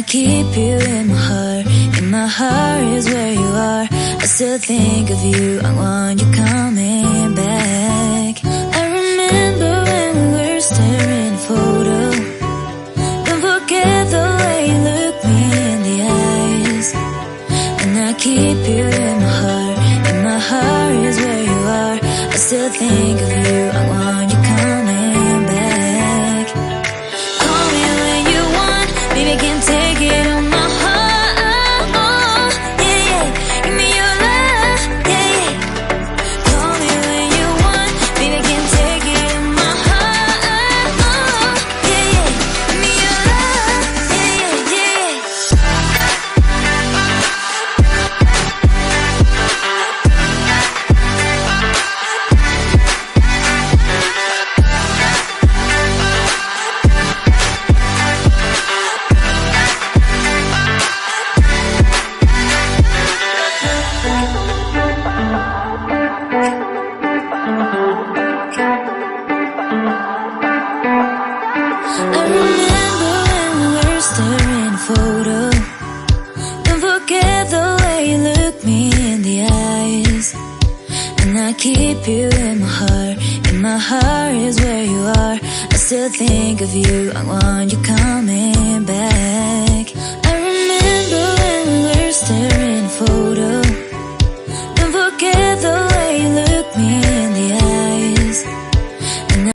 keep you in my heart. In my heart is where you are. I still think of you. I want you coming back. I remember when we were staring at a photo. Don't forget the way you look me in the eyes. And I keep you in my heart. In my heart is where you are. I still think of you. I want you coming back. Call me when you want. Baby, I can take it on my heart. Yeah, yeah. Give me your love. Yeah, yeah. Call me when you want. Baby, I can take it on my heart. Yeah, yeah. Give me your love. Yeah, yeah, yeah. I remember when we were staring at a photo. Don't forget the way you look me in the eyes. And I keep you in my heart. In my heart is where you are. I still think of you. I want you coming